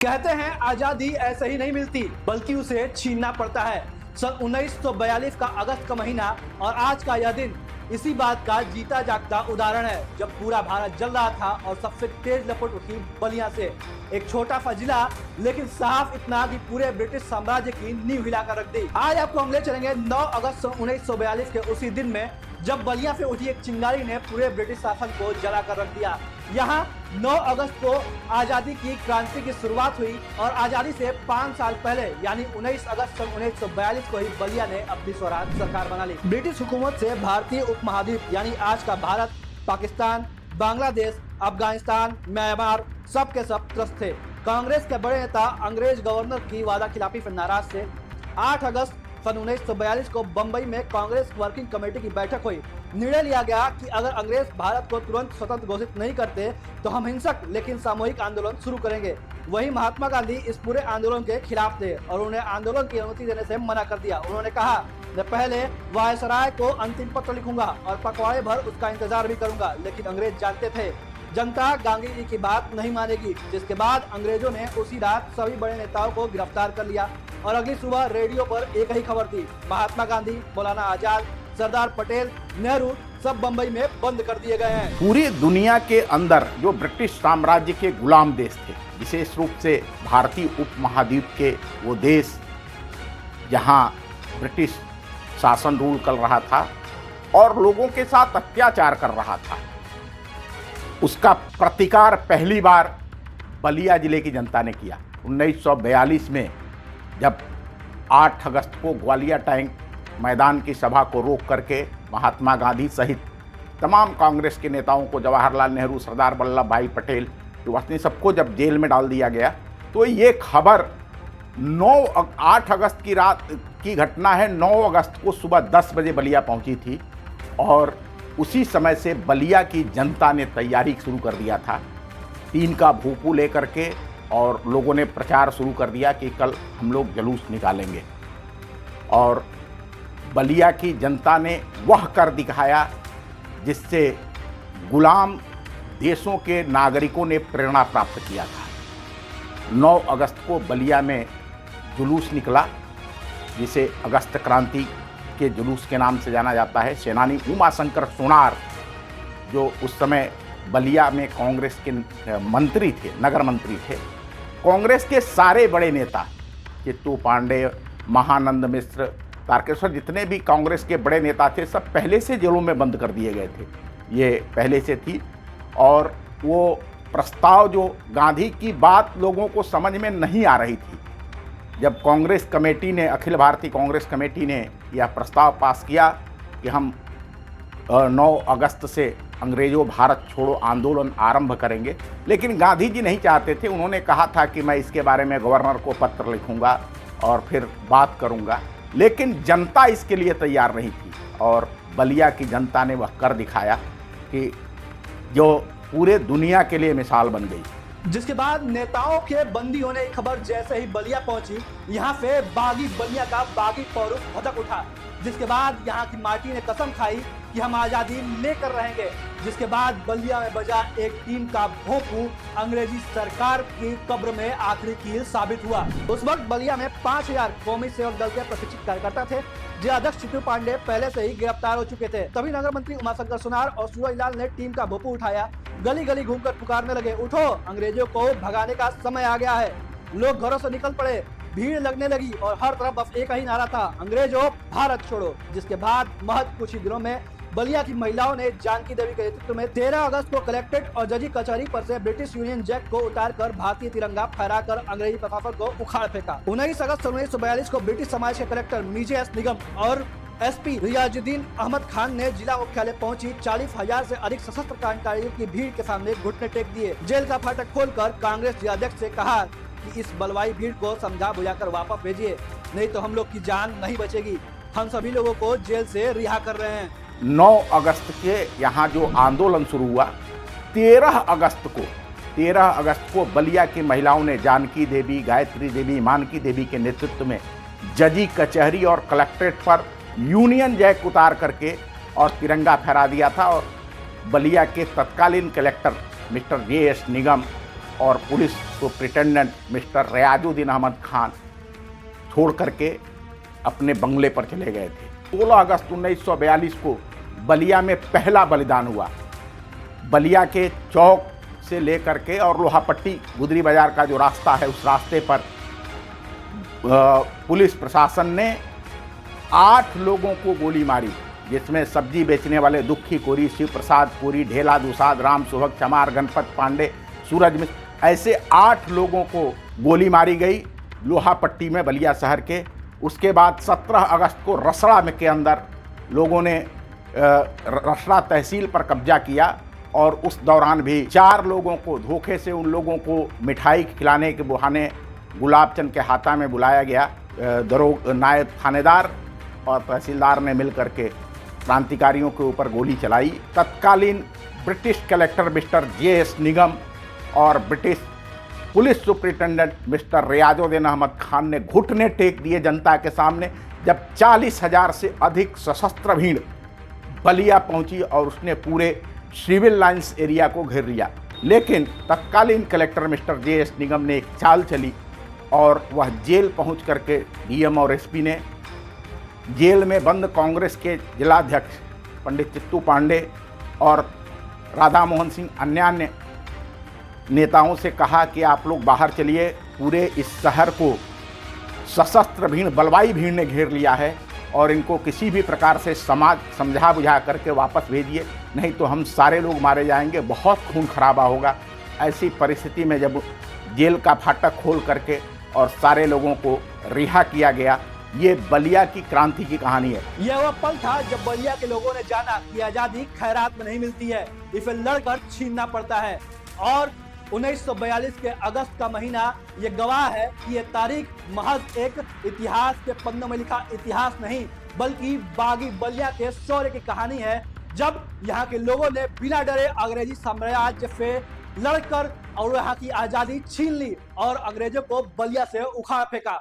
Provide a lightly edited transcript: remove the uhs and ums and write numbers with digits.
कहते हैं आजादी ऐसे ही नहीं मिलती बल्कि उसे छीनना पड़ता है। सन 1942 का अगस्त का महीना और आज का यह दिन इसी बात का जीता जागता उदाहरण है, जब पूरा भारत जल रहा था और सबसे तेज लपट उठी बलिया से। एक छोटा सा जिला, लेकिन साफ इतना कि पूरे ब्रिटिश साम्राज्य की नींव हिलाकर रख दी। आज आपको हम ले चलेंगे 9 अगस्त 1942 के उसी दिन में, जब बलिया से उठी एक चिंगारी ने पूरे ब्रिटिश शासन को जलाकर रख दिया। यहाँ 9 अगस्त को आजादी की क्रांति की शुरुआत हुई और आजादी से 5 साल पहले यानी 19 अगस्त सन 1942 को ही बलिया ने अपनी स्वराज सरकार बना ली। ब्रिटिश हुकूमत से भारतीय उपमहाद्वीप यानी आज का भारत, पाकिस्तान, बांग्लादेश, अफगानिस्तान, म्यांमार सब के सब त्रस्त थे। कांग्रेस के बड़े नेता अंग्रेज गवर्नर की वादा खिलाफी से नाराज थे। 8 अगस्त सन 1942 को बंबई में कांग्रेस वर्किंग कमेटी की बैठक हुई। निर्णय लिया गया कि अगर अंग्रेज भारत को तुरंत स्वतंत्र घोषित नहीं करते तो हम हिंसक लेकिन सामूहिक आंदोलन शुरू करेंगे। वहीं महात्मा गांधी इस पूरे आंदोलन के खिलाफ थे और उन्हें आंदोलन की अनुमति देने से मना कर दिया। उन्होंने कहा, मैं पहले वायसराय को अंतिम पत्र लिखूंगा और पखवाड़े भर उसका इंतजार भी करूंगा, लेकिन अंग्रेज जानते थे जनता गांधी जी की बात नहीं मानेगी। जिसके बाद अंग्रेजों ने उसी रात सभी बड़े नेताओं को गिरफ्तार कर लिया और अगली सुबह रेडियो पर एक ही खबर थी, महात्मा गांधी, मौलाना आजाद, सरदार पटेल, नेहरू सब बंबई में बंद कर दिए गए हैं। पूरी दुनिया के अंदर जो ब्रिटिश साम्राज्य के गुलाम देश थे, विशेष रूप से भारतीय उपमहाद्वीप के वो देश जहां ब्रिटिश शासन रूल कर रहा था और लोगों के साथ अत्याचार कर रहा था, उसका प्रतिकार पहली बार बलिया जिले की जनता ने किया। 1942 में जब 8 अगस्त को ग्वालियर टैंक मैदान की सभा को रोक करके महात्मा गांधी सहित तमाम कांग्रेस के नेताओं को, जवाहरलाल नेहरू, सरदार वल्लभ भाई पटेल, सुभाष, सबको जब जेल में डाल दिया गया, तो ये खबर 8 अगस्त की रात की घटना है। 9 अगस्त को सुबह 10 बजे बलिया पहुंची थी और उसी समय से बलिया की जनता ने तैयारी शुरू कर दिया था। टीन का भूपू लेकर के और लोगों ने प्रचार शुरू कर दिया कि कल हम लोग जुलूस निकालेंगे और बलिया की जनता ने वह कर दिखाया जिससे गुलाम देशों के नागरिकों ने प्रेरणा प्राप्त किया था। 9 अगस्त को बलिया में जुलूस निकला, जिसे अगस्त क्रांति के जुलूस के नाम से जाना जाता है। सेनानी उमाशंकर सोनार, जो उस समय बलिया में कांग्रेस के मंत्री थे, नगर मंत्री थे, कांग्रेस के सारे बड़े नेता, चित्तू पांडे, महानंद मिश्र, तारकेश्वर, जितने भी कांग्रेस के बड़े नेता थे, सब पहले से जेलों में बंद कर दिए गए थे। ये पहले से थी और वो प्रस्ताव, जो गांधी की बात लोगों को समझ में नहीं आ रही थी, जब कांग्रेस कमेटी ने, अखिल भारतीय कांग्रेस कमेटी ने यह प्रस्ताव पास किया कि हम 9 अगस्त से अंग्रेजों भारत छोड़ो आंदोलन आरंभ करेंगे, लेकिन गांधी जी नहीं चाहते थे। उन्होंने कहा था कि मैं इसके बारे में गवर्नर को पत्र लिखूंगा और फिर बात करूंगा, लेकिन जनता इसके लिए तैयार नहीं थी और बलिया की जनता ने वह कर दिखाया कि जो पूरे दुनिया के लिए मिसाल बन गई। जिसके बाद नेताओं के बंदी होने की खबर जैसे ही बलिया पहुंची, यहाँ से बागी बलिया का बागी पौरुष भड़क उठा। जिसके बाद यहाँ की माटी ने कसम खाई कि हम आजादी लेकर रहेंगे। जिसके बाद बलिया में बजा एक टीम का भोंपू अंग्रेजी सरकार की कब्र में आखिरी कील साबित हुआ। उस वक्त बलिया में 5000 कौमी सेवक दल के प्रशिक्षित कार्यकर्ता थे। जिलाध्यक्ष चित्तू पांडे पहले से ही गिरफ्तार हो चुके थे। तभी नगर मंत्री उमाशंकर सोनार और सूरजलाल ने टीम का भोंपू उठाया, गली गली घूमकर पुकारने लगे, उठो, अंग्रेजों को भगाने का समय आ गया है। लोग घरों से निकल पड़े, भीड़ लगने लगी और हर तरफ बस एक ही नारा था, अंग्रेजों भारत छोड़ो। जिसके बाद महज कुछ ही दिनों में बलिया की महिलाओं ने जानकी देवी के नेतृत्व में 13 अगस्त को कलेक्ट्रेट और जजी कचहरी पर से ब्रिटिश यूनियन जैक को उतारकर भारतीय तिरंगा फहराकर अंग्रेजी प्रशासन को उखाड़ फेंका। 19 अगस्त 1942 को ब्रिटिश समाज के कलेक्टर मीजे निगम और एसपी रियाजुद्दीन अहमद खान ने जिला मुख्यालय पहुंची 40,000 से अधिक सशस्त्र क्रांतिकारियों की भीड़ के सामने घुटने टेक दिए। जेल का फाटक खोलकर कांग्रेस जिलाध्यक्ष से कहा कि इस बलवाई भीड़ को समझा बुझाकर वापस भेजिए, नहीं तो हम लोग की जान नहीं बचेगी। हम सभी लोगों को जेल से रिहा कर रहे हैं। 9 अगस्त के यहाँ जो आंदोलन शुरू हुआ, 13 अगस्त को बलिया की महिलाओं ने जानकी देवी, गायत्री देवी, मानकी देवी के नेतृत्व में जजी कचहरी और कलेक्ट्रेट पर यूनियन जैक उतार करके और तिरंगा फहरा दिया था। और बलिया के तत्कालीन कलेक्टर मिस्टर जे.एस. निगम और police superintendent mister Riyazuddin Ahmed Khan छोड़ करके अपने बंगले पर चले गए थे। 16 अगस्त 1942 को बलिया में पहला बलिदान हुआ। बलिया के चौक से लेकर के और लोहापट्टी गुदरी बाजार का जो रास्ता है उस रास्ते पर पुलिस प्रशासन ने 8 लोगों को गोली मारी, जिसमें सब्जी बेचने वाले दुखी कोरी, शिव प्रसाद कोरी, ढेला दुसाद, राम सुभग, चमार, गणपत पांडे, सूरज मिश्र, ऐसे 8 लोगों को गोली मारी गई लोहापट्टी में बलिया शहर के। उसके बाद 17 अगस्त को रसड़ा में के अंदर लोगों ने रसड़ा तहसील पर कब्जा किया और उस दौरान भी 4 लोगों को धोखे से उन लोगों को मिठाई खिलाने के बहाने गुलाबचंद के हाथा में बुलाया गया। नायब थानेदार और तहसीलदार ने मिल करके क्रांतिकारियों के ऊपर गोली चलाई। तत्कालीन British collector mister J.S. Nigam और British police superintendent mister Riyazuddin Ahmed Khan ने घुटने टेक दिए जनता के सामने, जब 40,000 से अधिक सशस्त्र भीड़ बलिया पहुंची और उसने पूरे सिविल लाइंस एरिया को घेर लिया। लेकिन तत्कालीन कलेक्टर मिस्टर J.S. निगम ने एक चाल चली और वह जेल पहुंच करके DM और SP ने जेल में बंद कांग्रेस के जिलाध्यक्ष पंडित चित्तू पांडे और राधा मोहन सिंह अन्य नेताओं से कहा कि आप लोग बाहर चलिए, पूरे इस शहर को सशस्त्र भीड़, बलवाई भीड़ ने घेर लिया है और इनको किसी भी प्रकार से समाज समझा बुझा करके वापस भेजिए, नहीं तो हम सारे लोग मारे जाएंगे, बहुत खून खराबा होगा। ऐसी परिस्थिति में जब जेल का फाटक खोल करके और सारे लोगों को रिहा किया गया, ये बलिया की क्रांति की कहानी है। यह वह पल था जब बलिया के लोगों ने जाना कि आजादी खैरात में नहीं मिलती है, इसे लड़कर छीनना पड़ता है। और 1942 के अगस्त का महीना ये गवाह है कि ये तारीख महज एक इतिहास के पन्नों में लिखा इतिहास नहीं, बल्कि बागी बलिया के शौर्य की कहानी है, जब यहाँ के लोगों ने बिना डरे अंग्रेजी साम्राज्य से लड़कर और यहाँ की आजादी छीन ली और अंग्रेजों को बलिया से उखाड़ फेंका।